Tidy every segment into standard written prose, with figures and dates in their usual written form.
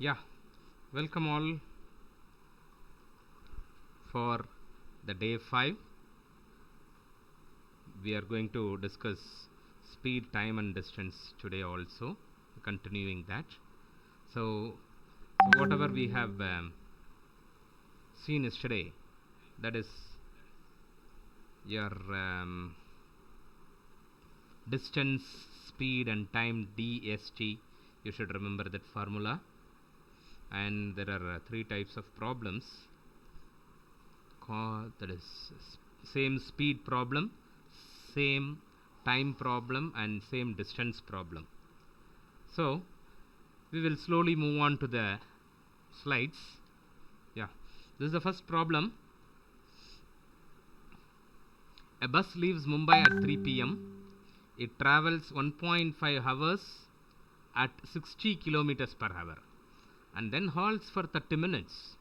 Yeah, welcome all for the day 5. We are going to discuss speed, time, and distance today also, continuing that. So whatever we have seen yesterday, that is your distance, speed, and time DST. You should remember that formula. And there are three types of problems. That is same speed problem, same time problem, and same distance problem. So we will slowly move on to the slides. Yeah, this is the first problem. A bus leaves Mumbai at 3 p.m. It travels 1.5 hours at 60 kilometers per hour and then halts for 30 minutes.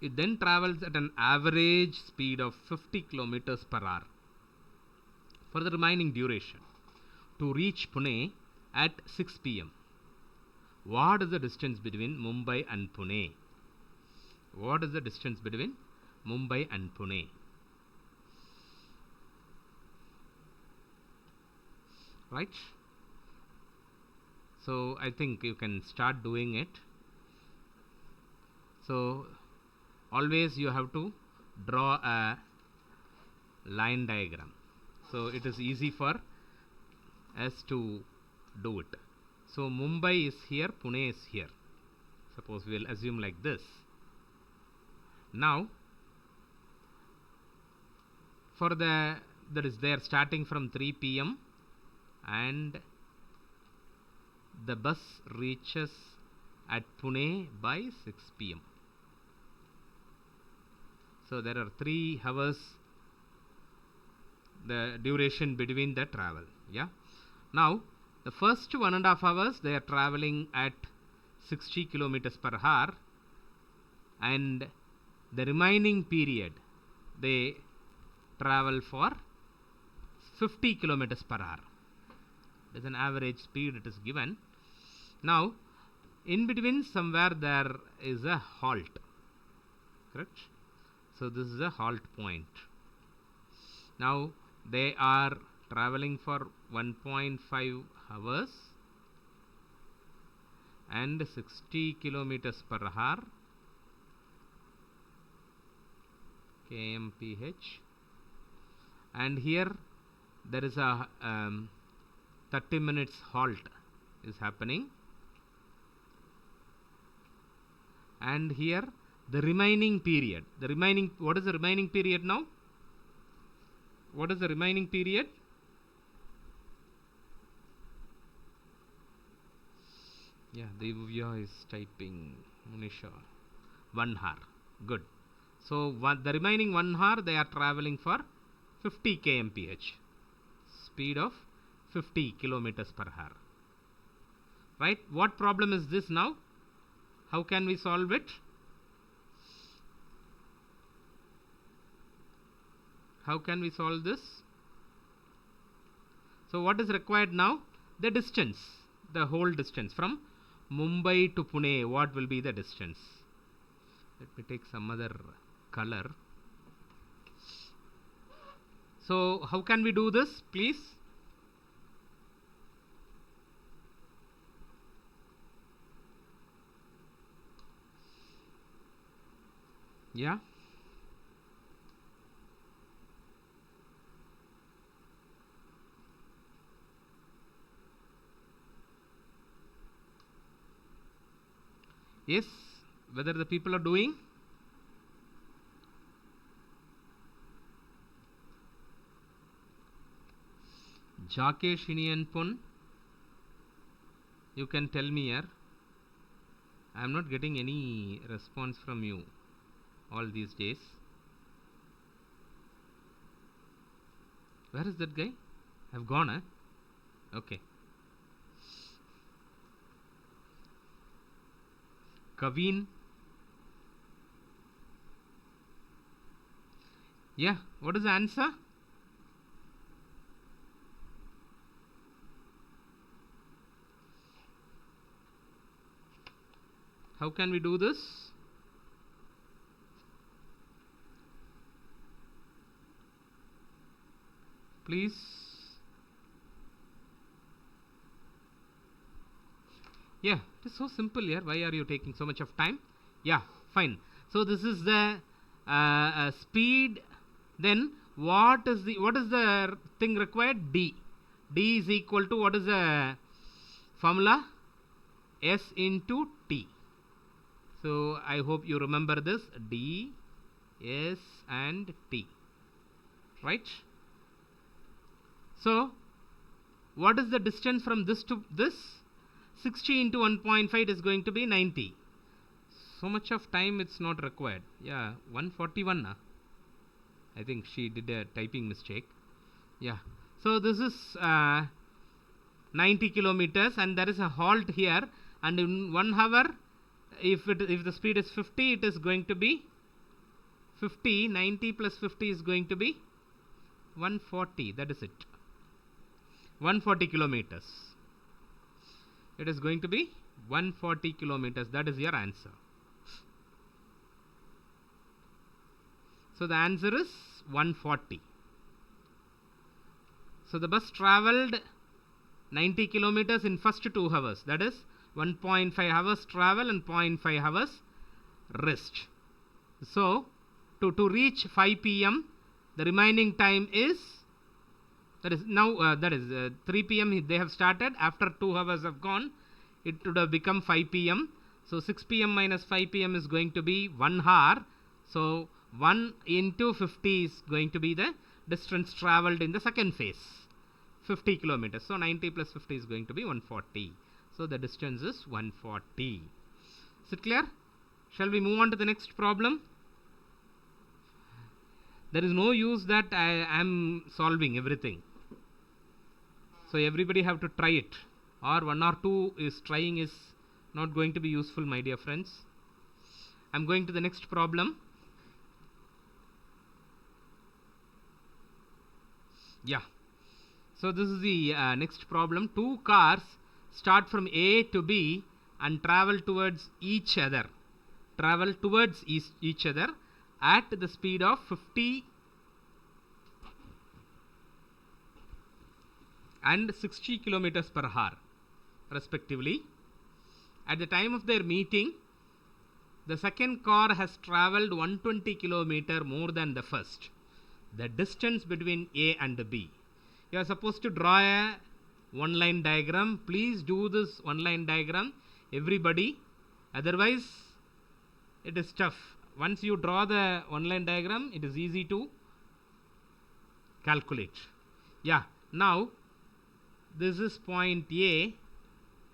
It then travels at an average speed of 50 kilometers per hour for the remaining duration to reach Pune at 6 pm. What is the distance between Mumbai and Pune? What is the distance between Mumbai and Pune? Right? So I think you can start doing it. So always you have to draw a line diagram. So it is easy for us to do it. So Mumbai is here, Pune is here. Suppose we will assume like this. Now for that is they are starting from 3 p.m. and the bus reaches at Pune by 6 p.m. So there are 3 hours the duration between the travel. Yeah. Now the first 1.5 hours they are traveling at 60 kilometers per hour, and the remaining period they travel for 50 kilometers per hour. There's an average speed it is given. Now in between somewhere there is a halt, correct? So this is a halt point. Now they are traveling for 1.5 hours and 60 kilometers per hour kmph, and here there is a 30 minutes halt is happening, and here the remaining period, what is the remaining period now? What is the remaining period? Yeah, Devya is typing. Munisha, 1 hour. Good. So the remaining 1 hour they are traveling for 50 kmph, speed of 50 kilometers per hour. Right? What problem is this now? How can we solve it? How can we solve this? So what is required now? The distance, the whole distance from Mumbai to Pune. What will be the distance? Let me take some other color. So how can we do this, please? Yeah. Yes, whether the people are doing? Jakesh Inianpon, you can tell me here. I am not getting any response from you all these days. Where is that guy? I've gone, eh? Okay. Kaveen. Yeah, what is the answer? How can we do this? Please. Yeah, it is so simple here. Why are you taking so much of time? Yeah, fine. So this is the speed. Then what is the thing required? D. D is equal to, what is the formula? S into T. So I hope you remember this. D, S and T. Right? So what is the distance from this to this? 60 into 1.5 is going to be 90. So much of time it's not required. Yeah, 141. I think she did a typing mistake. Yeah. So this is 90 kilometers, and there is a halt here, and in 1 hour, if the speed is 50, it is going to be 50. 90 plus 50 is going to be 140. That is it. 140 kilometers. It is going to be 140 kilometers. That is your answer. So the answer is 140. So the bus traveled 90 kilometers in first 2 hours. That is 1.5 hours travel and 0.5 hours rest. So to reach 5 p.m. the remaining time is, that is now 3 p.m. they have started. After 2 hours have gone, it would have become 5 p.m. So 6 p.m. minus 5 p.m. is going to be 1 hour. So 1 into 50 is going to be the distance traveled in the second phase, 50 kilometers. So 90 plus 50 is going to be 140. So the distance is 140. Is it clear? Shall we move on to the next problem? There is no use that I am solving everything. So everybody have to try it, or 1 or 2 is trying is not going to be useful, my dear friends. I am going to the next problem. Yeah. So this is the next problem. 2 cars start from A to B and travel towards each other. Travel towards each other at the speed of 50 and 60 kilometers per hour respectively. At the time of their meeting, the second car has traveled 120 kilometer more than the first. The distance between A and B. You are supposed to draw a one-line diagram. Please do this one-line diagram, everybody. Otherwise, it is tough. Once you draw the one-line diagram, it is easy to calculate. Yeah. Now, this is point A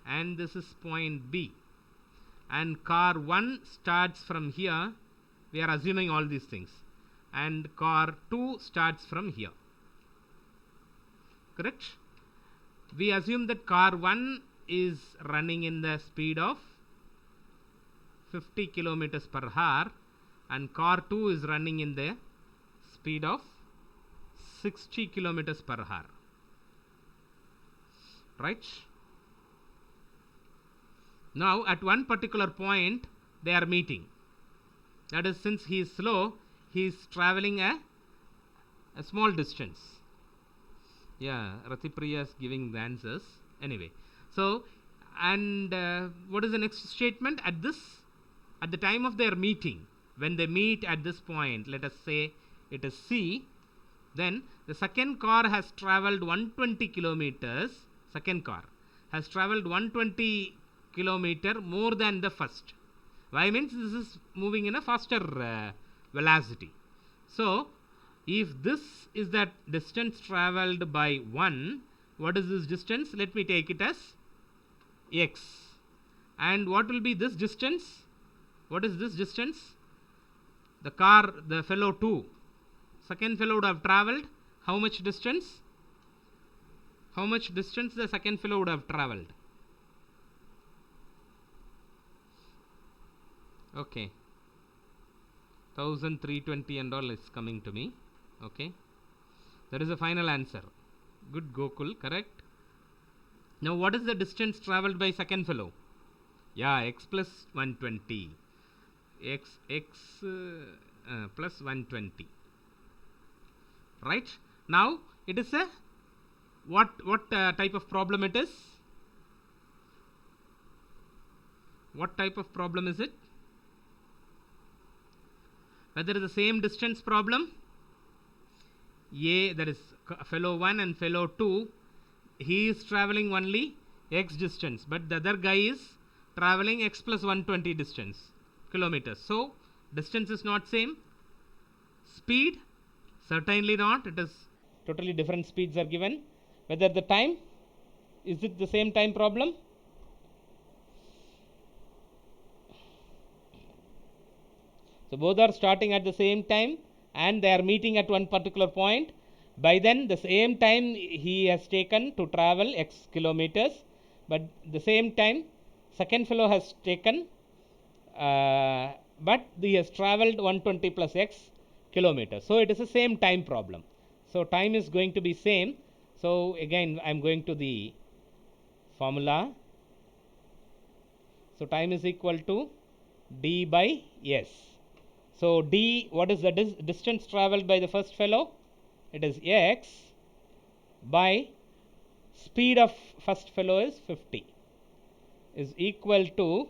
and this is point B. And car 1 starts from here. We are assuming all these things. And car 2 starts from here. Correct? We assume that car 1 is running in the speed of 50 kilometers per hour and car 2 is running in the speed of 60 kilometers per hour. Right? Now at one particular point they are meeting. That is, since he is slow, he is traveling a small distance. Yeah, Ratipriya is giving the answers. Anyway, so, and what is the next statement? At the time of their meeting, when they meet at this point, let us say it is C, then the second car has traveled 120 kilometers. Second car has traveled 120 kilometer more than the first. Why? Means this is moving in a faster velocity. So if this is that distance traveled by 1, what is this distance? Let me take it as x. And what will be this distance? What is this distance? The car, the fellow 2, second fellow would have traveled how much distance? How much distance the second fellow would have traveled? Okay, 1320 and all is coming to me. Okay, that is the final answer. Good, Gokul, correct. Now what is the distance traveled by second fellow? Yeah, x plus 120. X plus 120. Right? Now it is a what type of problem it is? What type of problem is it? Whether it is the same distance problem, A, that is fellow 1 and fellow 2, he is traveling only x distance, but the other guy is traveling x plus 120 distance kilometers. So distance is not same. Speed, certainly not. It is totally different speeds are given. Whether the time, is it the same time problem? So both are starting at the same time and they are meeting at one particular point. By then the same time he has taken to travel x kilometers, but the same time second fellow has taken but he has traveled 120 plus x kilometers. So it is the same time problem. So time is going to be same. So again I am going to the formula. So time is equal to d by s. So d, what is the distance traveled by the first fellow? It is x by speed of first fellow is 50 is equal to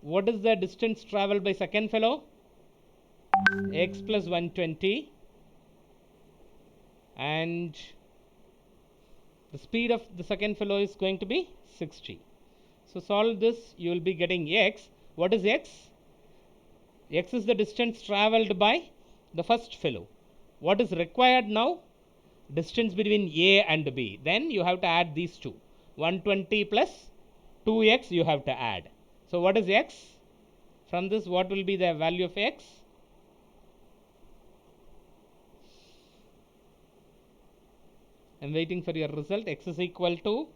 what is the distance traveled by second fellow? X plus 120, and the speed of the second fellow is going to be 60. So solve this, you will be getting x. What is x? X is the distance traveled by the first fellow. What is required now? Distance between A and B. Then you have to add these two. 120 plus 2x you have to add. So what is x? From this, what will be the value of x? I am waiting for your result. X is equal to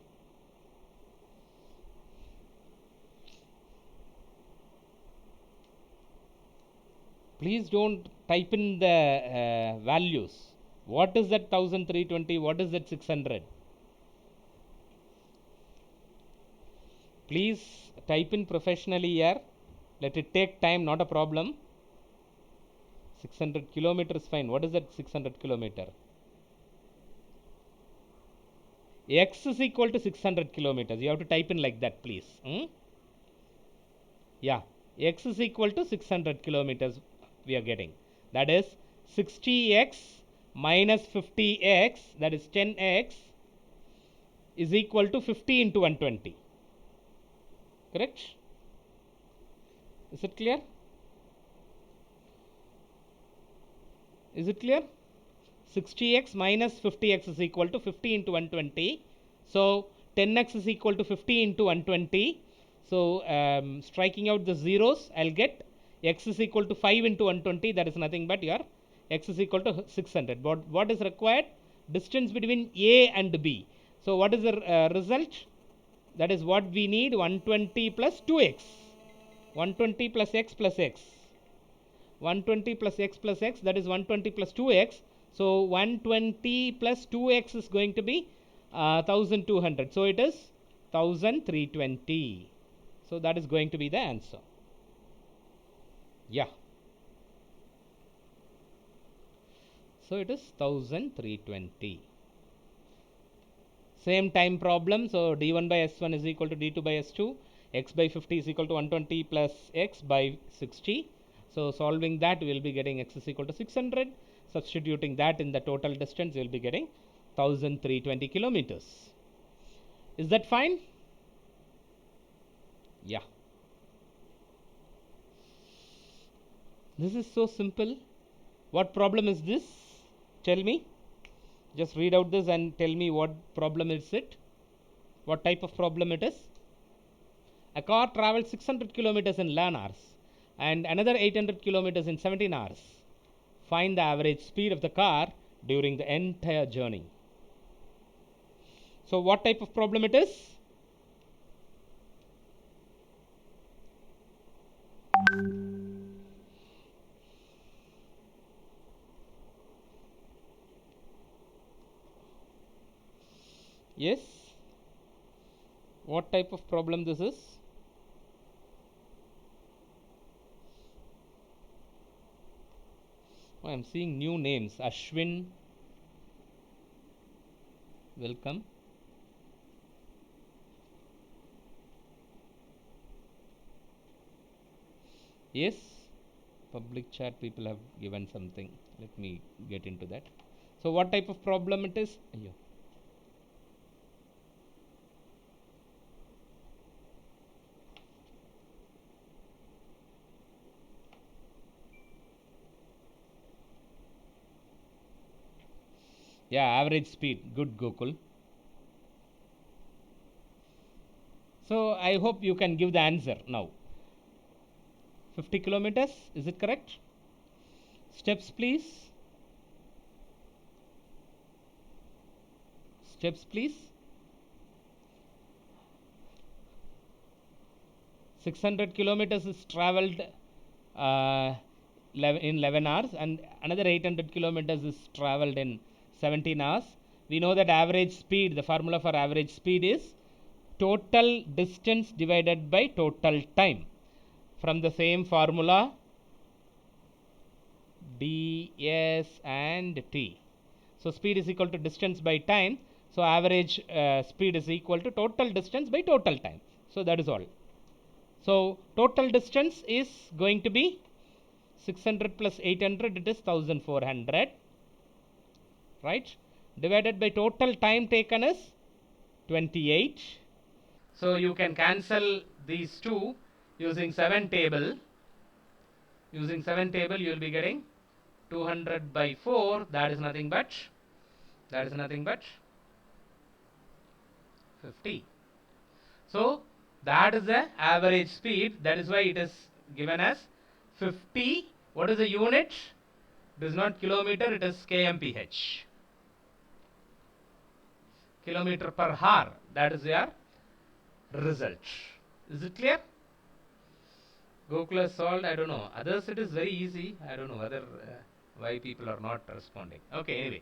please don't type in the values. What is that 1320? What is that 600? Please type in professionally here. Let it take time, not a problem. 600 kilometers, fine. What is that 600 kilometer? X is equal to 600 kilometers. You have to type in like that, please. Yeah, x is equal to 600 kilometers we are getting. That is 60x minus 50x, that is 10x, is equal to 50 into 120. Correct? Is it clear? Is it clear? 60x minus 50x is equal to 50 into 120. So 10x is equal to 50 into 120. So striking out the zeros, I'll get x is equal to 5 into 120. That is nothing but your x is equal to 600. But what is required? Distance between A and B. So what is the result? That is what we need, 120 plus 2x. 120 plus x plus x. 120 plus x plus x, that is 120 plus 2x. So 120 plus 2x is going to be 1200. So it is 1320. So that is going to be the answer. Yeah. So it is 1320. Same time problem. So d1 by s1 is equal to d2 by s2. X by 50 is equal to 120 plus x by 60. So solving that, we will be getting x is equal to 600. Substituting that in the total distance, we will be getting 1320 kilometers. Is that fine? Yeah. This is so simple. What problem is this? Tell me. Just read out this and tell me what problem is it. What type of problem it is. A car travels 600 kilometers in 11 hours and another 800 kilometers in 17 hours. Find the average speed of the car during the entire journey. So what type of problem it is? Yes. What type of problem this is? Oh, I'm seeing new names. Ashwin, welcome. Yes, public chat people have given something. Let me get into that. So, what type of problem it is? Ayyo. Yeah, average speed. Good, Gokul. So, I hope you can give the answer now. 50 kilometers, is it correct? Steps, please. Steps, please. 600 kilometers is traveled uh, in 11 hours, and another 800 kilometers is traveled in 17 hours. We know that average speed, the formula for average speed is total distance divided by total time. From the same formula, ds and t. So speed is equal to distance by time. So average speed is equal to total distance by total time. So that is all. So total distance is going to be 600 plus 800, it is 1400, right? Divided by total time taken is 28. So you can cancel these two using 7 table. Using 7 table you will be getting 200 by 4, that is nothing but 50. So that is the average speed. That is why it is given as 50. What is the unit? It is not kilometer, it is kmph. Kilometer per hour. That is your result. Is it clear? Gokula solved. I don't know. Others it is very easy. I don't know whether why people are not responding. Okay, anyway.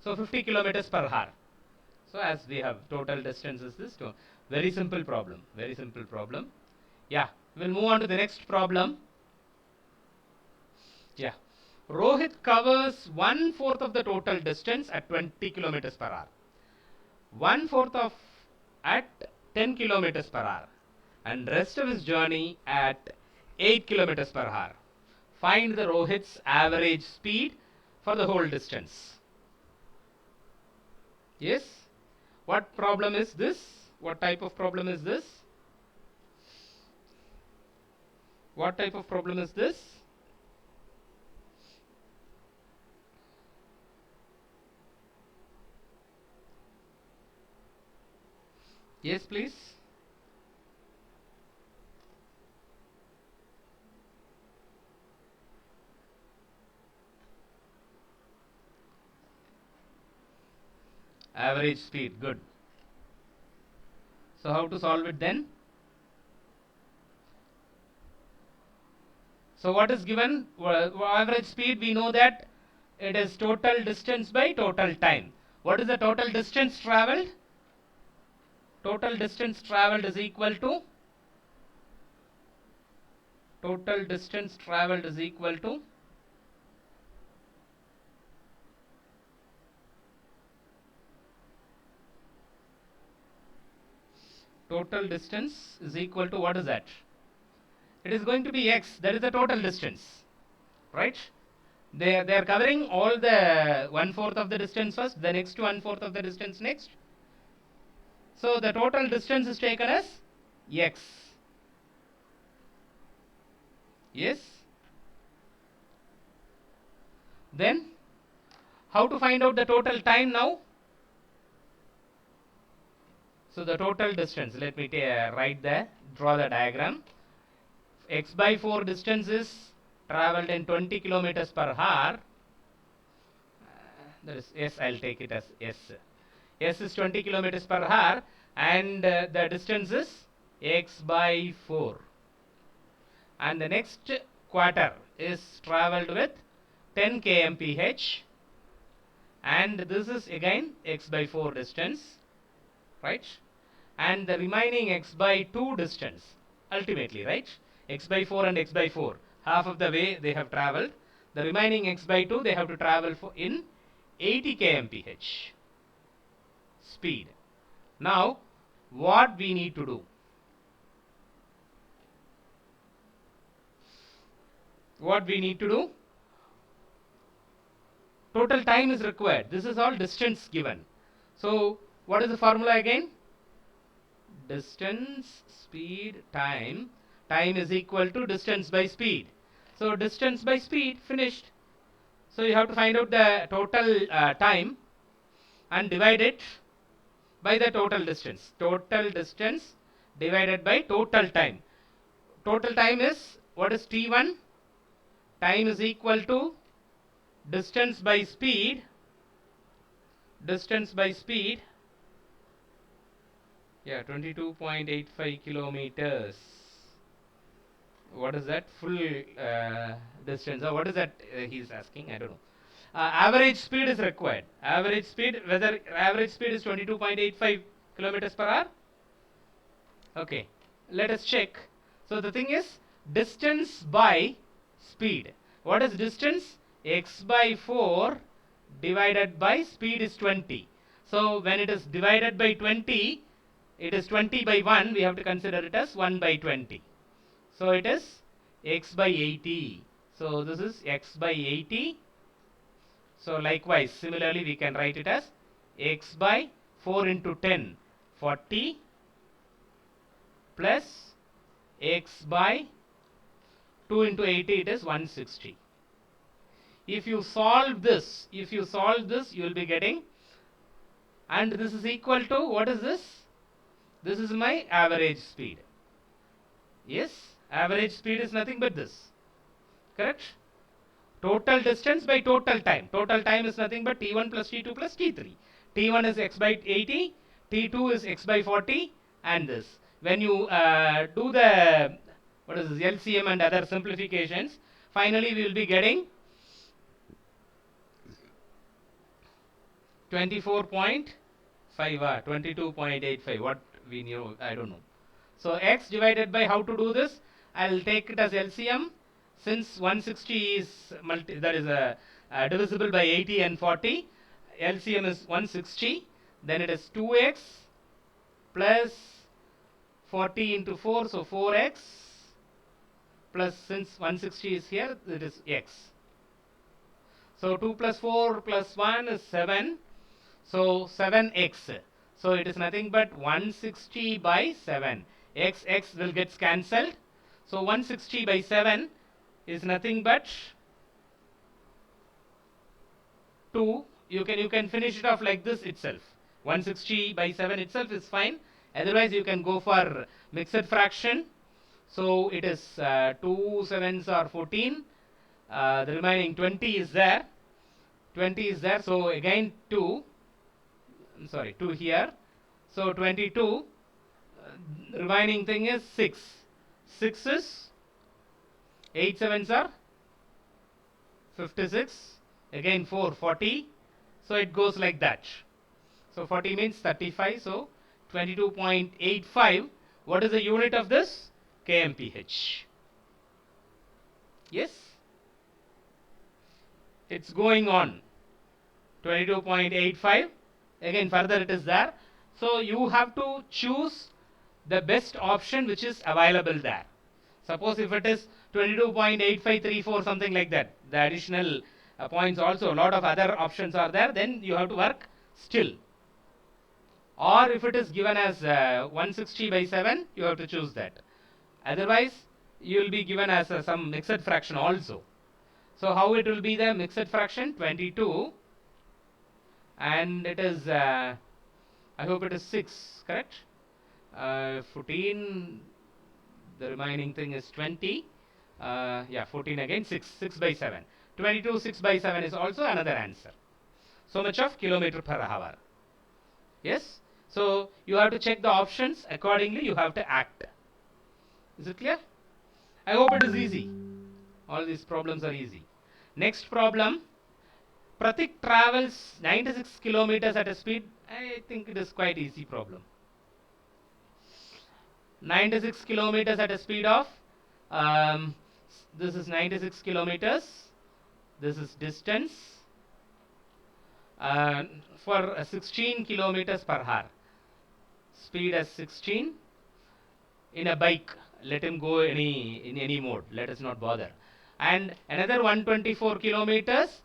So 50 kilometers per hour. So as we have total distance is this. Very simple problem. Very simple problem. Yeah. We'll move on to the next problem. Yeah. Rohit covers 1/4 of the total distance at 20 kilometers per hour. 1/4 of at 10 kilometers per hour. And rest of his journey at 8 kilometers per hour. Find the Rohit's average speed for the whole distance. Yes? What problem is this? What type of problem is this? What type of problem is this? Yes, please. Average speed, good. So how to solve it then? So what is given? Average speed, we know that it is total distance by total time. What is the total distance traveled? Total distance traveled is equal to total distance traveled is equal to total distance is equal to what is that? It is going to be x, that is the total distance, right? They are covering all the 1/4 of the distance first, the next 1/4 of the distance next. So the total distance is taken as x. Yes. Then how to find out the total time now? So the total distance, let me draw the diagram. X by 4 distance is traveled in 20 kilometers per hour. That is S, I'll take it as S. S is 20 kilometers per hour, and the distance is x by 4. And the next quarter is traveled with 10 kmph, and this is again x by 4 distance, right? And the remaining x by 2 distance ultimately, right? X by 4 and x by 4, half of the way they have traveled. The remaining x by 2 they have to travel in 80 kmph speed. Now what we need to do? What we need to do? Total time is required. This is all distance given. So what is the formula again? Distance, speed, time. Time is equal to distance by speed. So distance by speed, finished. So you have to find out the total time and divide it by the total distance. Total distance divided by total time. Total time is, what is T1? Time is equal to distance by speed. Distance by speed. Yeah, 22.85 kilometers. What is that? Full distance. Or what is that he's asking? I don't know. Average speed is required. Average speed, whether average speed is 22.85 kilometers per hour. Okay, let us check. So the thing is distance by speed. What is distance? X by 4 divided by speed is 20. So when it is divided by 20, it is 20 by 1. We have to consider it as 1 by 20. So it is x by 80. So this is x by 80. So likewise, similarly we can write it as x by 4 into 10, 40 plus x by 2 into 80, it is 160. If you solve this, you will be getting, and this is equal to, what is this? This is my average speed. Yes, average speed is nothing but this. Correct? Total distance by total time. Total time is nothing but T1 plus T2 plus T3. T1 is x by 80, T2 is x by 40, and this. When you do the, what is this, LCM and other simplifications, finally we will be getting 24.5 or 22.85. What we knew, I don't know. So x divided by, how to do this? I'll take it as LCM. Since 160 is divisible by 80 and 40, LCM is 160. Then it is 2x plus 40 into 4, so 4x plus, since 160 is here, it is x. So 2 plus 4 plus 1 is 7. So 7x. So it is nothing but 160 by 7. X will get cancelled. So 160 by 7 is nothing but 2. You can finish it off like this itself. 160 by 7 itself is fine. Otherwise you can go for mixed fraction. So it is 2 sevens are 14. The remaining 20 is there. 20 is there. So again 2. Sorry, 2 here. So 22. Remaining thing is 6. 6 is 8 sevens are 56. Again 4, 40. So it goes like that. So 40 means 35. So 22.85. What is the unit of this? kmph. Yes? It's going on. 22.85. Again further it is there. So you have to choose the best option which is available there. Suppose if it is 22.8534, something like that, the additional points also, a lot of other options are there, then you have to work still. Or if it is given as 160 by 7, you have to choose that. Otherwise, you will be given as some mixed fraction also. So how it will be the mixed fraction? 22, and it is, I hope it is 6, correct? 14, the remaining thing is 20. Yeah, 14 again, 6 by 7. 22, 6 by 7 is also another answer. So much of kilometer per hour. Yes? So you have to check the options. Accordingly, you have to act. Is it clear? I hope it is easy. All these problems are easy. Next problem. Pratik travels 96 kilometers at a speed. I think it is quite easy problem. 96 kilometers at a speed of, this is 96 kilometers. This is distance for 16 kilometers per hour. Speed as 16 in a bike. Let him go in any mode. Let us not bother. And another 124 kilometers.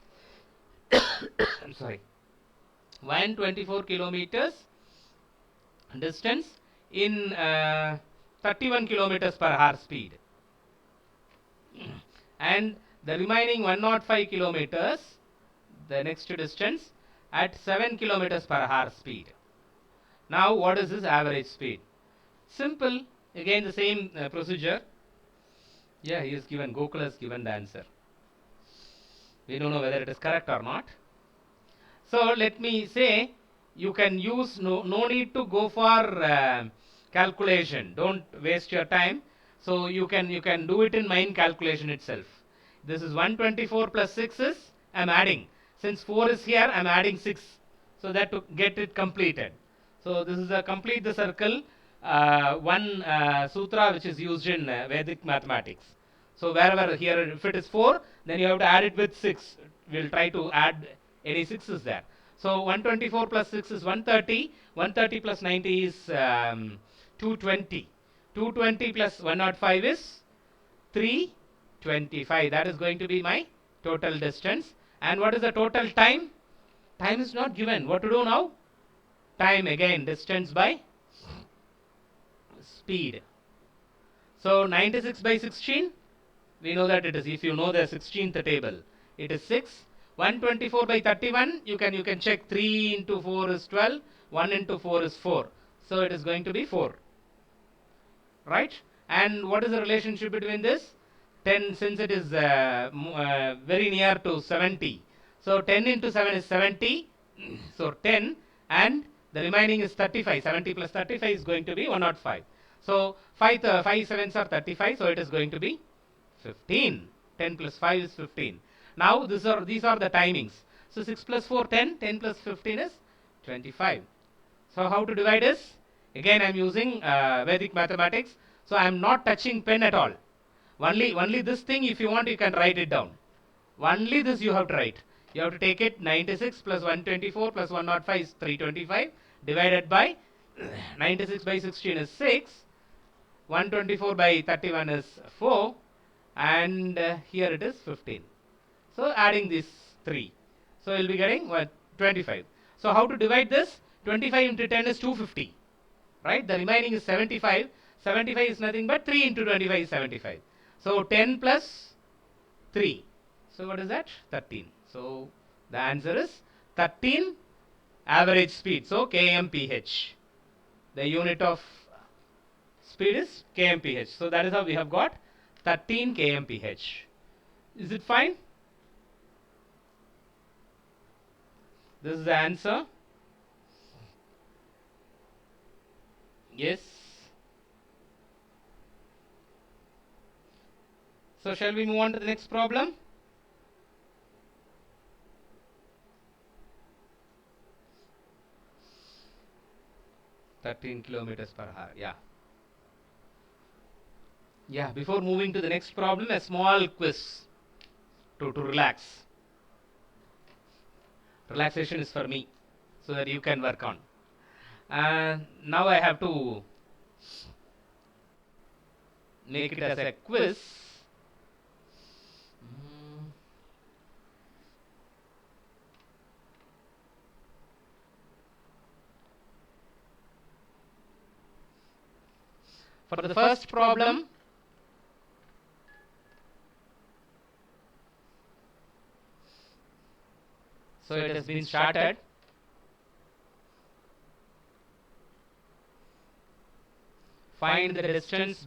I'm sorry. 124 kilometers distance in 31 kilometers per hour speed. And the remaining 105 kilometers, the next distance, at 7 kilometers per hour speed. Now what is his average speed? Simple. Again the same procedure. Yeah, he is given, Gokul has given the answer. We don't know whether it is correct or not. So let me say, you can use, no need to go for calculation. Don't waste your time. So you can do it in mind calculation itself. This is 124 plus 6 is, I'm adding. Since 4 is here, I'm adding 6. So that to get it completed. So this is a complete the circle, one sutra which is used in Vedic mathematics. So wherever here, if it is 4, then you have to add it with 6. We'll try to add any 6s there. So 124 plus 6 is 130. 130 plus 90 is 220. 220 plus 105 is 325. That is going to be my total distance. And what is the total time? Time is not given. What to do now? Time again, distance by speed. So 96 by 16, we know that it is, if you know the 16th table, it is 6. 124 by 31, you can check. 3 into 4 is 12, 1 into 4 is 4. So it is going to be 4. Right? And what is the relationship between this? 10, since it is very near to 70. So 10 into 7 is 70. So 10, and the remaining is 35. 70 plus 35 is going to be 105. So 5 sevens are 35. So it is going to be 15. 10 plus 5 is 15. Now these are the timings. So 6 plus 4, 10. 10 plus 15 is 25. So how to divide this? Again I am using Vedic mathematics. So I am not touching pen at all. Only this thing, if you want, you can write it down. Only this you have to write. You have to take it 96 plus 124 plus 105 is 325 divided by 96 by 16 is 6. 124 by 31 is 4. And here it is 15. So adding these 3. So you'll be getting 25. So how to divide this? 25 into 10 is 250. Right? The remaining is 75. 75 is nothing but 3 into 25 is 75. So 10 plus 3. So what is that? 13. So the answer is 13 average speed. So kmph. The unit of speed is kmph. So that is how we have got 13 kmph. Is it fine? This is the answer. Yes. So shall we move on to the next problem? Kilometers per hour. Yeah. Yeah. Before moving to the next problem, a small quiz to relax. Relaxation is for me, so that you can work on. Now I have to make it as a quiz. For the first problem, so it has been started. Find the distance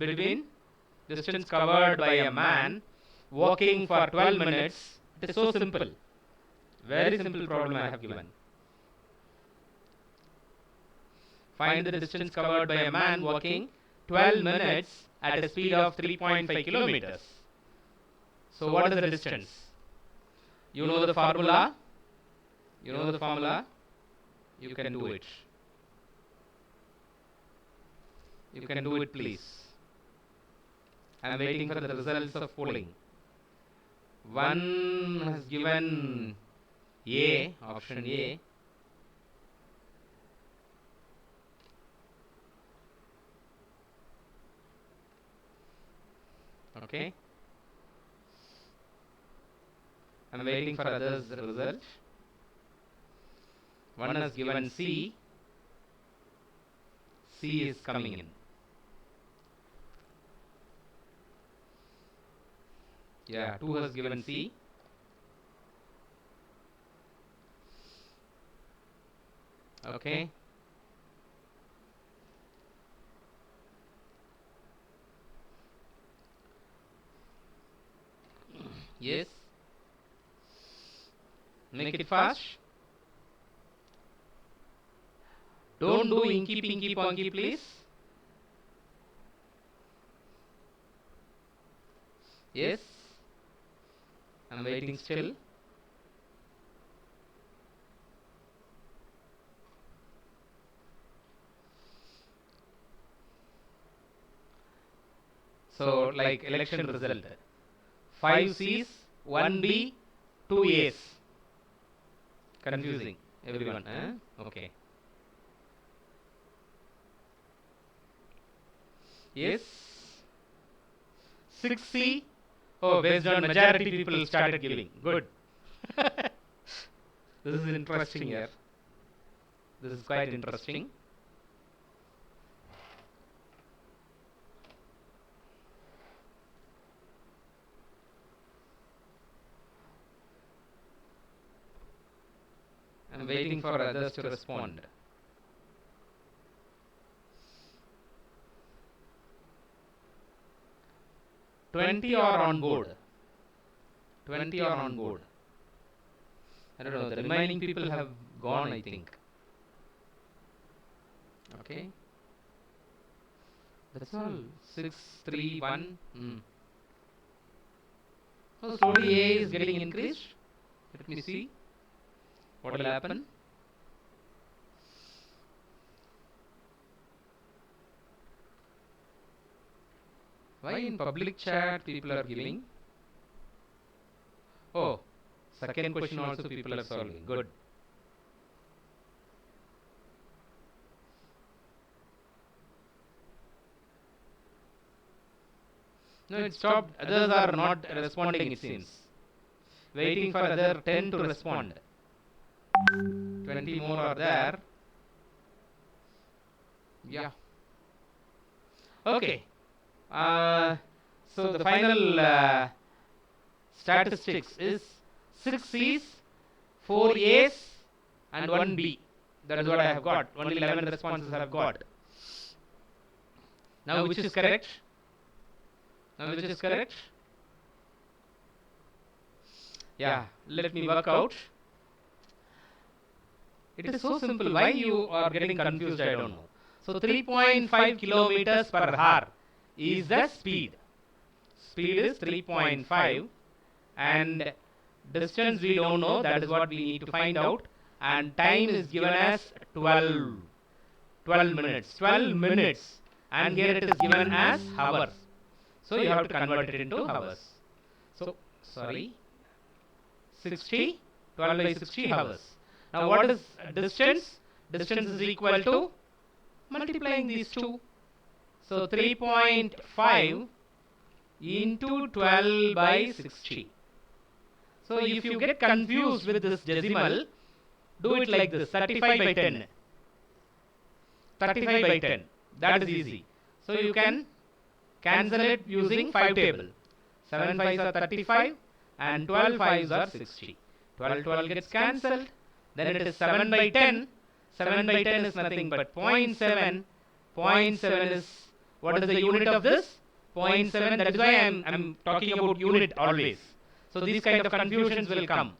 covered by a man walking for 12 minutes. It is so simple. Very simple problem I have given. Find the distance covered by a man walking 12 minutes at a speed of 3.5 kilometers. So what is the distance? You know the formula? You know the formula? You can do it. You can do it, please. I am waiting for the results of polling. One has given A, option A. Okay. I'm waiting for others' result. One has given C. C is coming in. Yeah, 2 has given C. Okay. Yes. Make it fast. Don't do inky pinky ponky, please. Yes. I'm waiting still. So, like election result. 5 C's, 1 B, 2 A's. Confusing everyone. Okay. Yes. 6 C. Oh, based on majority people started giving. Good. This is interesting here. This is quite interesting. I'm waiting for others to respond. $20 are on board. 20 are on board. I don't know. The remaining people have gone, I think. Okay. That's all. 6, 3, 1. So slowly A is getting increased. Let me see what will happen. Why in public chat people are giving? Oh, second question also people are solving. Good. No, it stopped. Others are not responding, it seems. Waiting for other 10 to respond. 20 more are there. Yeah. Okay. So the final statistics is 6 C's, 4 A's and 1 B. That is what I have got. Only 11 responses I have got. Now which is correct? Which is correct? Yeah, let me work out. It is so simple. Why you are getting confused, I don't know. So 3.5 kilometers per hour is the speed. Speed is 3.5 and distance we don't know. That is what we need to find out. And time is given as 12 minutes. 12 minutes. And here it is given as hours. So you have to convert it into hours. So, sorry, 60, 12 by 60 hours. Now what is distance? Distance is equal to multiplying these two. So 3.5 into 12 by 60. So if you get confused with this decimal, do it like this, 35 by 10. 35 by 10. That is easy. So you can cancel it using 5 table. 7 5s are 35 and 12 5s are 60. 12 gets cancelled. Then it is 7 by 10. 7 by 10 is nothing but 0.7. 0.7 is, what is the unit of this? 0.7. That is why I'm talking about unit always. So these kind of confusions will come.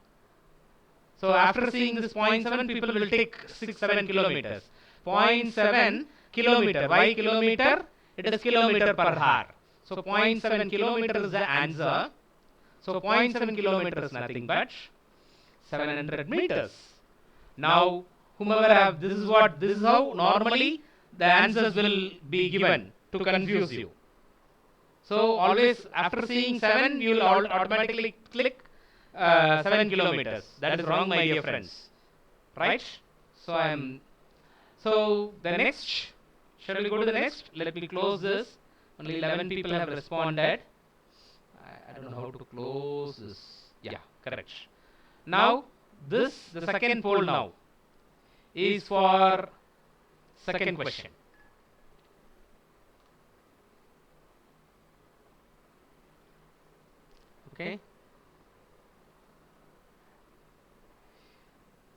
So after seeing this 0.7, people will take 6-7 kilometers. 0.7 kilometer. Why kilometer? It is kilometer per hour. So 0.7 kilometer is the answer. So 0.7 kilometer is nothing but 700 meters. Now, whomever have, this is how normally the answers will be given to confuse you. So always after seeing 7, you will automatically click 7 kilometers. That is wrong, my dear friends. Right? So the next, shall we go to the next? Let me close this. Only 11 people have responded. I don't know how to close this. Yeah, correct. Now, the second poll now, is for second question. Okay.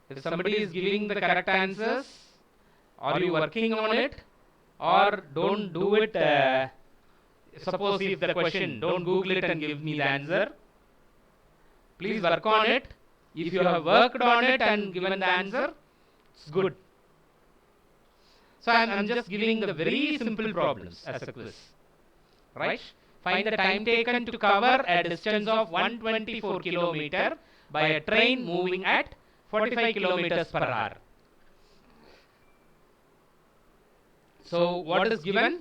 If somebody is giving the correct answers, are you working on it, or don't do it? Suppose if the question, don't Google it and give me the answer. Please work on it. If you have worked on it and given the answer, it's good. So I'm just giving the very simple problems as a quiz. Right? Find the time taken to cover a distance of 124 kilometer by a train moving at 45 kilometers per hour. So what is given?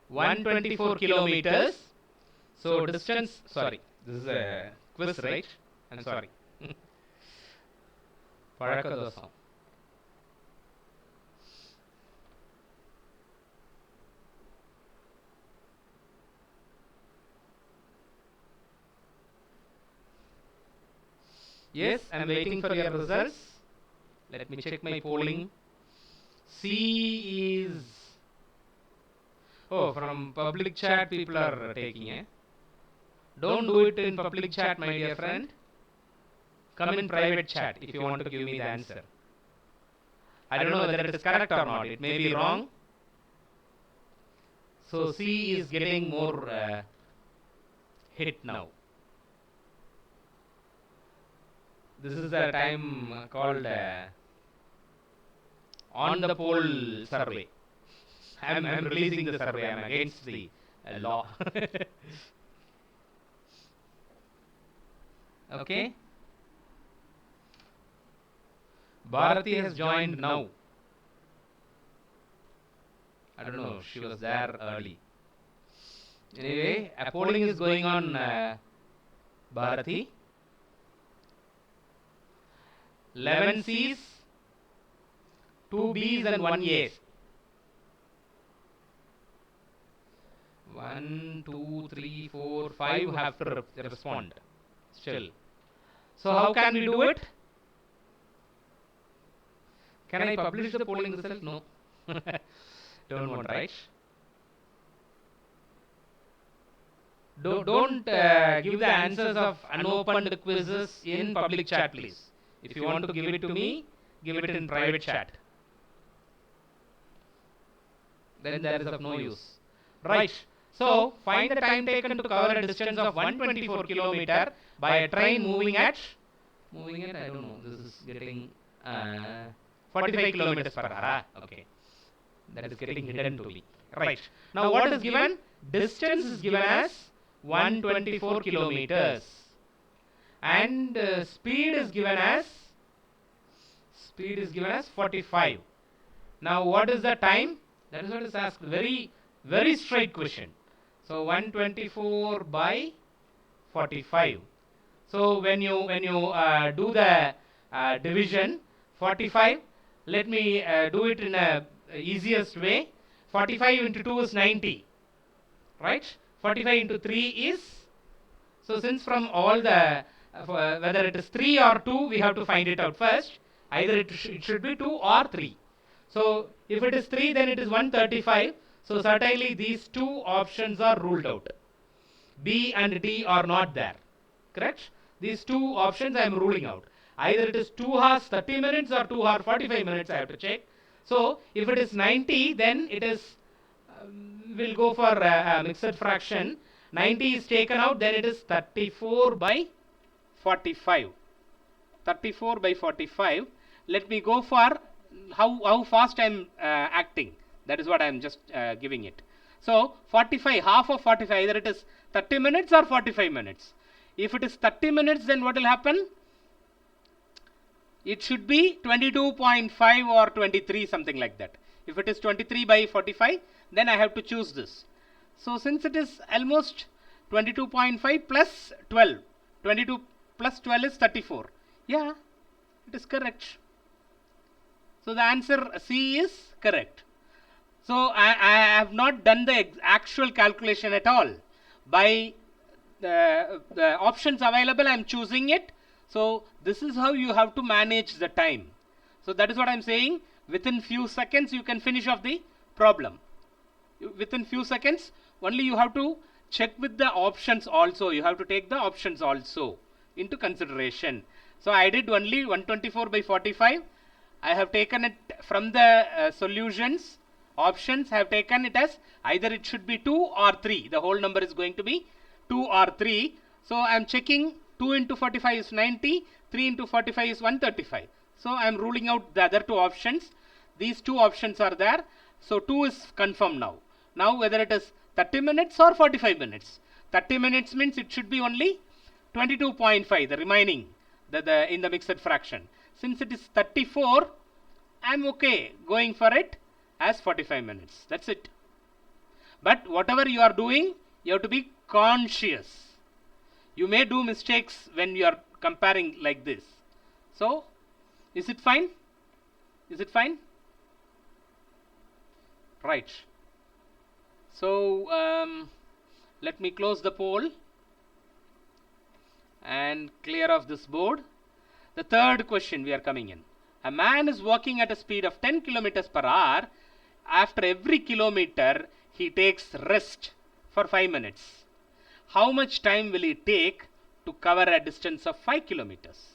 124 kilometers. So distance, sorry, this is a quiz, right? I'm sorry. Parakadosam. Yes, I'm waiting for your results. Let me check my polling. C is... Oh, from public chat people are taking it. Don't do it in public chat, my dear friend. Come in private chat if you want to give me the answer. I don't know whether it is correct or not. It may be wrong. So C is getting more hit now. This is the time called on the poll survey. I'm releasing the survey. I'm against the law. Okay. Bharati has joined now. I don't know. She was there early. Anyway, a polling is going on, Bharati. 11 C's, 2 B's and 1 A's. 1, 2, 3, 4, 5 have to respond still. So how can we do it? Can I publish the polling result? No. Don't want, right? Don't give the answers of unopened quizzes in public chat, please. If you want to give it to me, give it in private chat. Then there is of no use. Right. So, find the time taken to cover a distance of 124 kilometer by a train moving at, I don't know, this is getting 45 kilometers per hour. Okay. That is getting hidden to me. Right. Now, what is given? Distance is given as 124 kilometers. And speed is given as 45. Now, what is the time? That is what is asked. Very, very straight question. So 124 by 45. So when you do the division, 45. Let me do it in a easiest way. 45 into 2 is 90. Right? 45 into 3 is... So since from all the... whether it is 3 or 2, we have to find it out first. Either it should be 2 or 3. So if it is 3, then it is 135. So certainly these two options are ruled out. B and D are not there. Correct? These two options I am ruling out. Either it is 2 hours 30 minutes or 2 hours 45 minutes, I have to check. So if it is 90, then it is, we'll go for a mixed fraction. 90 is taken out, then it is 34 by 45. 34 by 45. Let me go for how fast I am acting. That is what I am just giving it. So 45, half of 45, either it is 30 minutes or 45 minutes. If it is 30 minutes, then what will happen? It should be 22.5 or 23, something like that. If it is 23 by 45, then I have to choose this. So since it is almost 22.5 plus 12, 22 plus 12 is 34. Yeah, it is correct. So the answer C is correct. So I have not done the actual calculation at all. By the options available, I am choosing it. So this is how you have to manage the time. So that is what I am saying. Within few seconds, you can finish off the problem. Within few seconds, only you have to check with the options also. You have to take the options also into consideration. So I did only 124 by 45. I have taken it from the solutions. Options have taken it as either it should be 2 or 3. The whole number is going to be 2 or 3. So I am checking 2 into 45 is 90, 3 into 45 is 135. So I am ruling out the other two options. These two options are there. So 2 is confirmed now. Now whether it is 30 minutes or 45 minutes. 30 minutes means it should be only 22.5, the remaining in the mixed fraction. Since it is 34, I am okay going for it as 45 minutes. That's it. But whatever you are doing, you have to be conscious. You may do mistakes when you are comparing like this. So, is it fine? Is it fine? Right. So, let me close the poll and clear off this board. The third question we are coming in. A man is walking at a speed of 10 kilometers per hour. After every kilometer, he takes rest for 5 minutes. How much time will he take to cover a distance of 5 kilometers?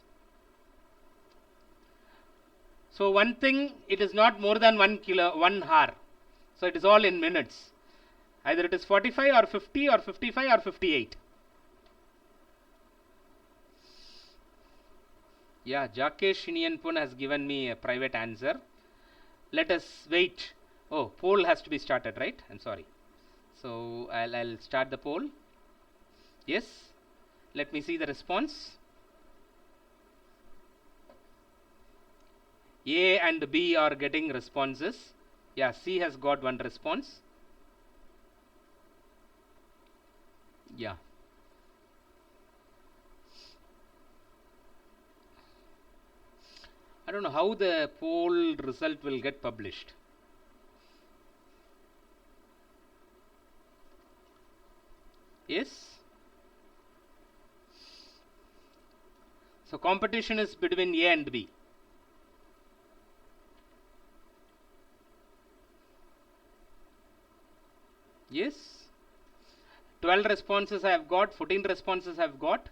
So one thing, it is not more than 1 hour. So it is all in minutes. Either it is 45 or 50 or 55 or 58. Yeah, Jakesh Shinianpun has given me a private answer. Let us wait. Oh, poll has to be started, right? I'm sorry. So I'll start the poll. Yes. Let me see the response. A and B are getting responses. Yeah, C has got one response. Yeah. I don't know how the poll result will get published. Yes. So competition is between A and B. Yes. 12 responses I have got, 14 responses I have got.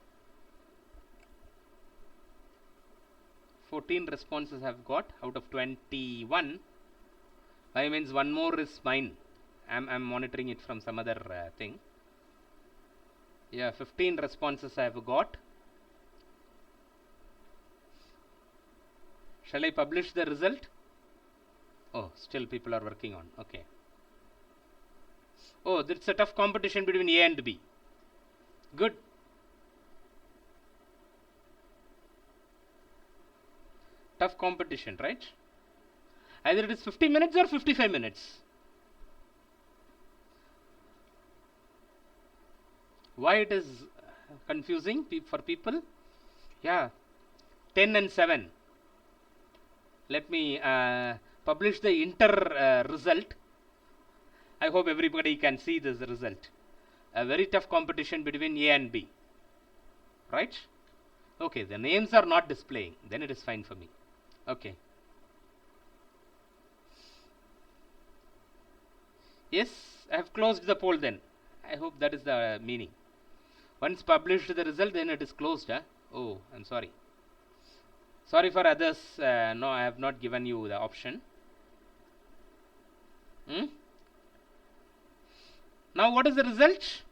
14 responses I have got out of 21. I means one more is mine. I'm monitoring it from some other thing. Yeah, 15 responses I have got. Shall I publish the result? Oh, still people are working on. Okay. Oh, it's a tough competition between A and B. Good. Tough competition, right? Either it is 50 minutes or 55 minutes. Why it is confusing for people? Yeah, 10 and 7. Let me publish the inter result. I hope everybody can see this result. A very tough competition between A and B. Right? Okay, the names are not displaying. Then it is fine for me. Okay. Yes, I have closed the poll then. I hope that is the meaning. Once published the result, then it is closed. Huh? Oh, I'm sorry. Sorry for others. No, I have not given you the option. Now, what is the result?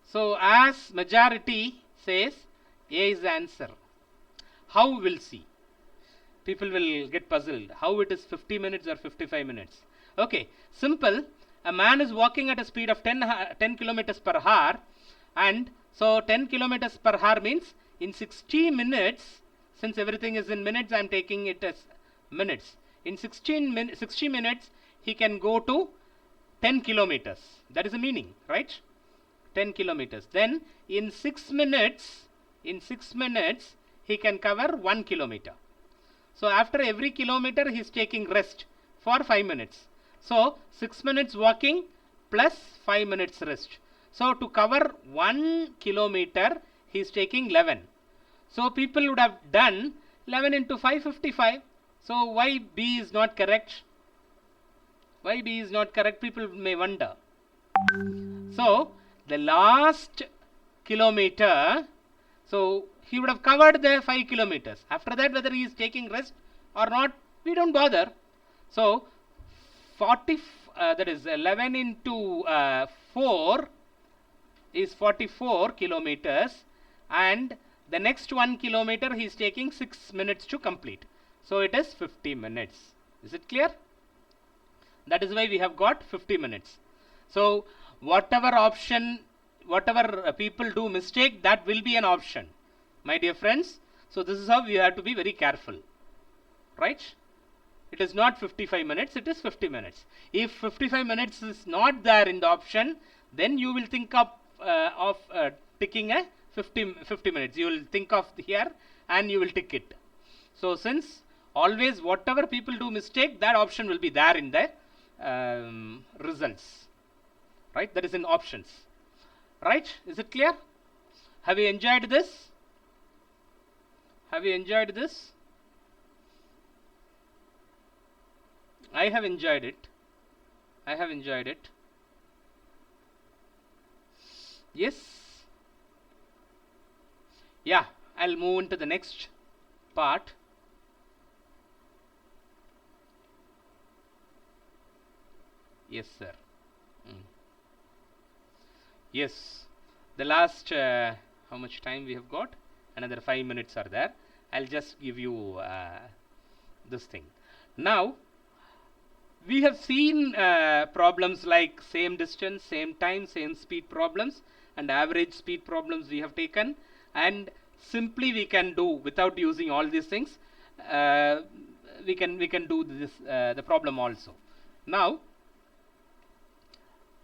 So, as majority says, A is the answer. How we'll see? People will get puzzled. How it is 50 minutes or 55 minutes? Okay, simple. A man is walking at a speed of 10 kilometers per hour, and so 10 kilometers per hour means in 60 minutes, since everything is in minutes, I am taking it as minutes. In 60 minutes, he can go to 10 kilometers. That is the meaning, right? 10 kilometers. Then in 6 minutes, he can cover 1 kilometer. So after every kilometer, he is taking rest for 5 minutes. So 6 minutes walking plus 5 minutes rest. So to cover 1 kilometer, he is taking 11. So people would have done 11 into 5, 55. So why B is not correct? Why B is not correct? People may wonder. So the last kilometer, so he would have covered the 5 kilometers. After that, whether he is taking rest or not, we don't bother. So 40, that is 11 into 4 is 44 kilometers, and the next 1 kilometer he is taking 6 minutes to complete. So it is 50 minutes. Is it clear? That is why we have got 50 minutes. So whatever option, whatever people do mistake, that will be an option, my dear friends. So this is how we have to be very careful, right? It is not 55 minutes, it is 50 minutes. If 55 minutes is not there in the option, then you will think of ticking a 50 minutes. You will think of here and you will tick it. So since always whatever people do mistake, that option will be there in the results, right? That is in options, right? Is it clear? Have you enjoyed this? Have you enjoyed this? I have enjoyed it. I have enjoyed it. Yes. Yeah, I'll move into the next part. Yes, sir. Yes. The last, how much time we have got? Another 5 minutes are there. I'll just give you this thing. Now, we have seen problems like same distance, same time, same speed problems, and average speed problems we have taken, and simply we can do without using all these things. We can do this the problem also. Now,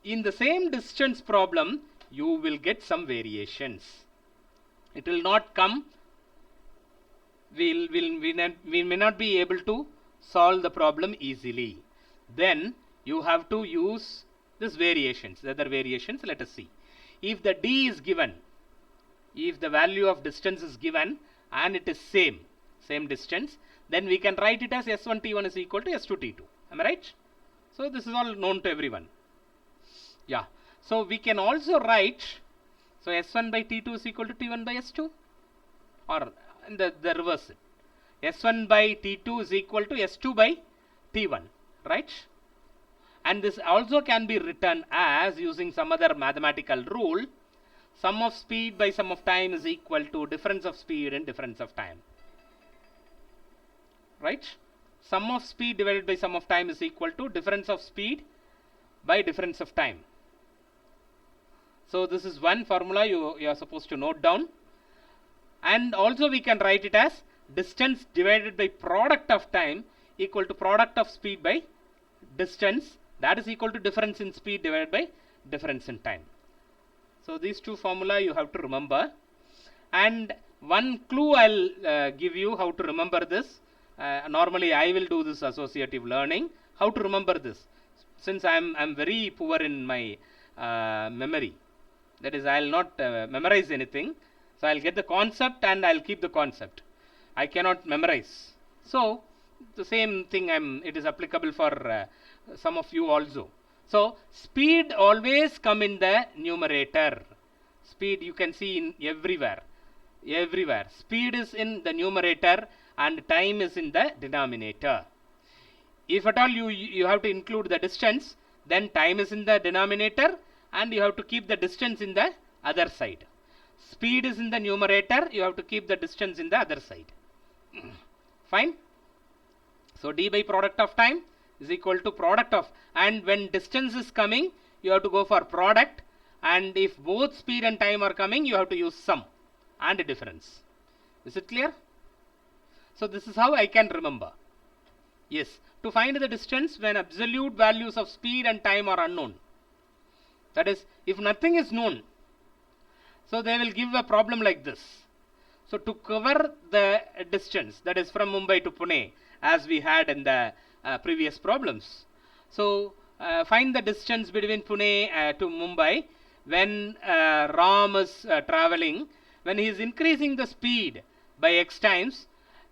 in the same distance problem, you will get some variations. It will not come. We may not be able to solve the problem easily. Then you have to use these variations. The other variations, let us see. If the d is given, if the value of distance is given and it is same distance, then we can write it as S1 T1 is equal to S2 T2. Am I right? So this is all known to everyone. Yeah. So we can also write, so S1 by T2 is equal to T1 by S2, or in the reverse. S1 by T2 is equal to S2 by T1, right? And this also can be written as, using some other mathematical rule, sum of speed by sum of time is equal to difference of speed and difference of time, right? Sum of speed divided by sum of time is equal to difference of speed by difference of time. So this is one formula you are supposed to note down. And also we can write it as distance divided by product of time equal to product of speed by distance, that is equal to difference in speed divided by difference in time. So these two formula you have to remember. And one clue I'll give you how to remember this. Normally I will do this associative learning. How to remember this? Since I'm very poor in my memory. That is, I'll not memorize anything. So I'll get the concept and I'll keep the concept. I cannot memorize. So the same thing it is applicable for some of you also. So speed always come in the numerator. Speed you can see in everywhere. Speed is in the numerator and time is in the denominator. If at all you have to include the distance, then time is in the denominator and you have to keep the distance in the other side. Speed is in the numerator, you have to keep the distance in the other side. Fine. So d by product of time is equal to product of, and when distance is coming, you have to go for product, and if both speed and time are coming, you have to use sum and difference. Is it clear? So this is how I can remember. Yes, to find the distance when absolute values of speed and time are unknown. That is, if nothing is known, so they will give a problem like this. So to cover the distance, that is from Mumbai to Pune, as we had in the previous problems. So find the distance between Pune to Mumbai when Ram is traveling. When he is increasing the speed by x times,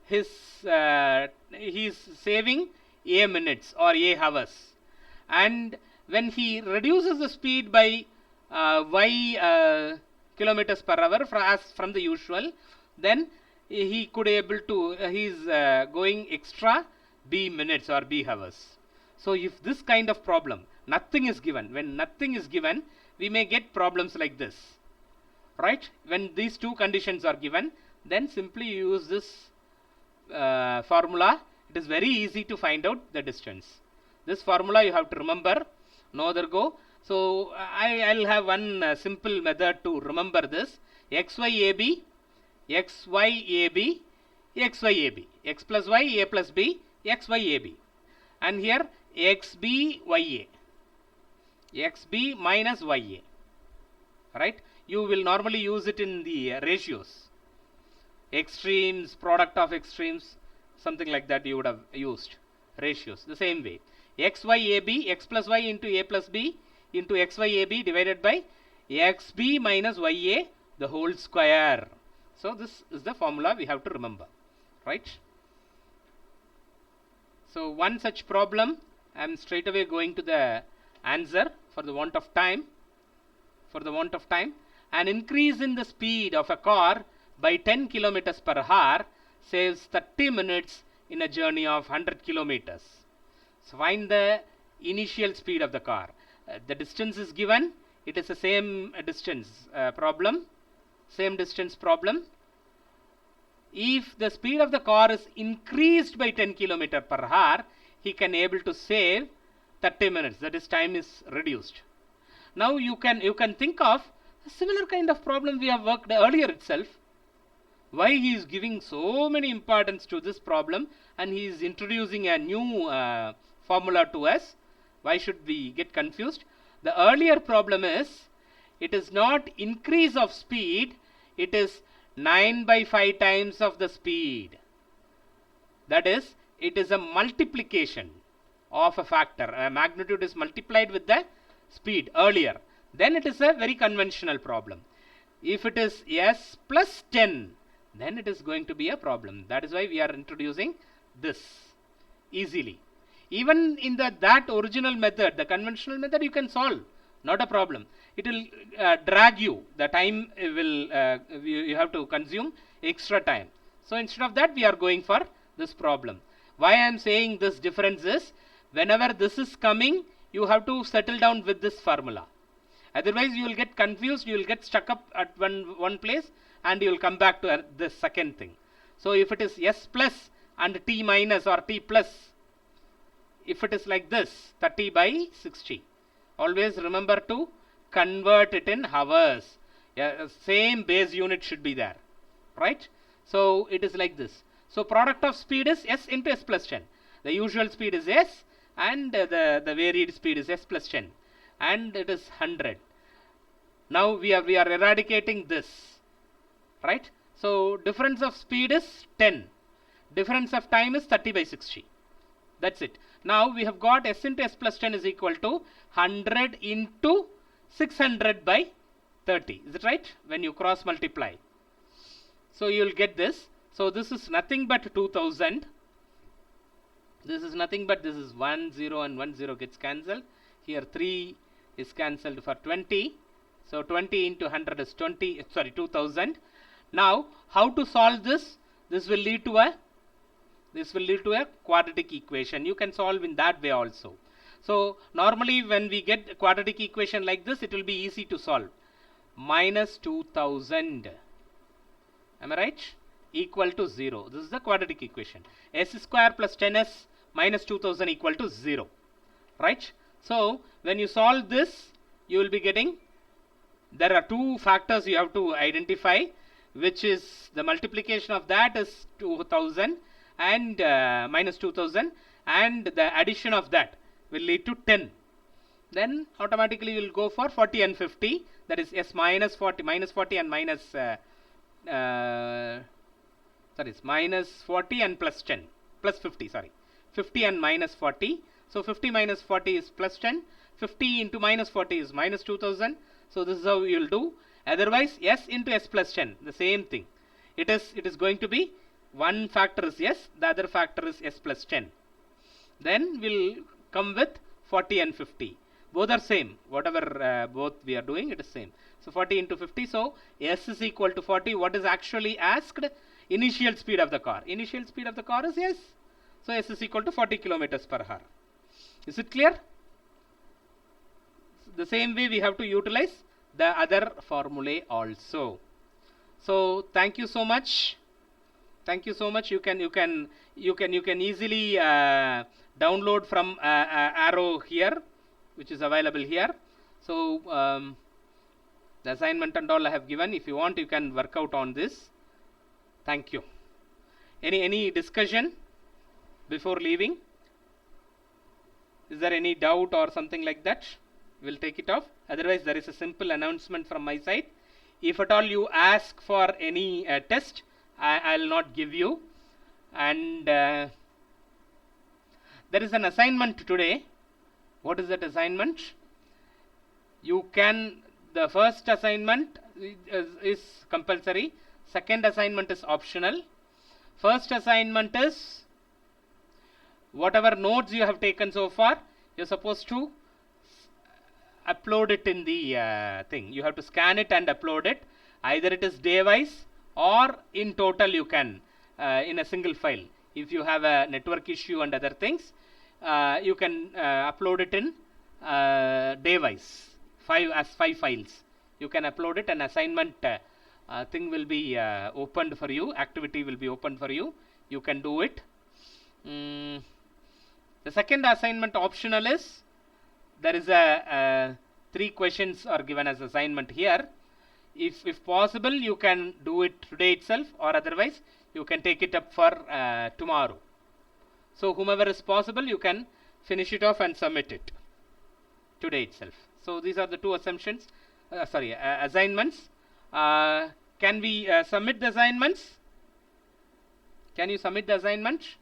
he is saving a minutes or a hours. And when he reduces the speed by y kilometers per hour from the usual, then he could able to he is going extra b minutes or b hours. So if this kind of problem, nothing is given, when nothing is given, we may get problems like this, right? When these two conditions are given, then simply use this formula. It is very easy to find out the distance. This formula you have to remember, no other go. So I'll have one simple method to remember this. XYAB, XYAB, XYAB, x plus y, a plus b, XYAB. And here XBYA, XB minus YA, right? You will normally use it in the ratios. Extremes, product of extremes, something like that you would have used. Ratios, the same way. XYAB, x plus y into a plus b into XYAB divided by XB minus YA the whole square. So this is the formula we have to remember, right? So one such problem, I am straight away going to the answer for the want of time. An increase in the speed of a car by 10 kilometers per hour saves 30 minutes in a journey of 100 kilometers. So find the initial speed of the car. The distance is given. It is the same distance problem. If the speed of the car is increased by 10 kilometers per hour, he can able to save 30 minutes. That is, time is reduced. Now you can think of a similar kind of problem we have worked earlier itself. Why he is giving so many importance to this problem and he is introducing a new formula to us? Why should we get confused? The earlier problem is, it is not increase of speed, it is 9 by 5 times of the speed. That is, it is a multiplication of a factor. A magnitude is multiplied with the speed earlier. Then it is a very conventional problem. If it is s plus 10, then it is going to be a problem. That is why we are introducing this easily. Even in that original method, the conventional method, you can solve, not a problem. It will drag you. The time will you have to consume extra time. So instead of that, we are going for this problem. Why I am saying this difference is, whenever this is coming, you have to settle down with this formula. Otherwise, you will get confused. You will get stuck up at one place, and you will come back to the second thing. So if it is s plus and t minus or t plus, if it is like this, 30 by 60, always remember to convert it in hours. Same base unit should be there, right? So it is like this. So product of speed is s into s plus 10. The usual speed is s, and the varied speed is s plus 10, and it is 100. Now we are eradicating this, right? So difference of speed is 10. Difference of time is 30 by 60. That's it. Now we have got s into s plus 10 is equal to 100 into 600 by 30. Is it right? When you cross multiply. So you will get this. So this is nothing but 2000. This is nothing but, this is 1 0 and 1 0 gets cancelled. Here 3 is cancelled for 20. So 20 into 100 is 2000. Now how to solve this? This will lead to a quadratic equation. You can solve in that way also. So normally when we get a quadratic equation like this, it will be easy to solve. Minus 2000, am I right? Equal to 0. This is the quadratic equation. S square plus 10s minus 2000 equal to 0, right? So when you solve this, you will be getting, there are two factors you have to identify, which is the multiplication of that is 2000 and minus 2000, and the addition of that will lead to 10. Then automatically you will go for 40 and 50, that is S minus 40 and minus sorry, it's minus 40 and plus 10 plus 50, sorry, 50 and minus 40. So 50 minus 40 is plus 10, 50 into minus 40 is minus 2000. So this is how you will do. Otherwise S into S plus 10, the same thing. It is going to be one factor is S, the other factor is S plus 10. Then we'll come with 40 and 50. Both are same. Whatever both we are doing, it is same. So 40 into 50. So S is equal to 40. What is actually asked? Initial speed of the car. Initial speed of the car is S. So S is equal to 40 kilometers per hour. Is it clear? The same way we have to utilize the other formulae also. So thank you so much. Thank you so much. You can easily download from arrow here, which is available here. So the assignment and all I have given. If you want, you can work out on this. Thank you. Any discussion before leaving? Is there any doubt or something like that? We'll take it off. Otherwise, there is a simple announcement from my side. If at all you ask for any test, I'll not give you. And there is an assignment today. What is that assignment? You can, the first assignment is compulsory. Second assignment is optional. First assignment is whatever notes you have taken so far, you're supposed to upload it in the thing. You have to scan it and upload it. Either it is day wise or in total you can in a single file. If you have a network issue and other things, you can upload it in day wise, 5 files. You can upload it, and assignment thing will be opened for you, activity will be opened for you. You can do it. The second assignment optional is, there is a 3 questions are given as assignment here. If possible, you can do it today itself, or otherwise you can take it up for tomorrow. So whomever is possible, you can finish it off and submit it today itself. So these are the 2 assumptions, assignments. Can we submit the assignments? Can you submit the assignment?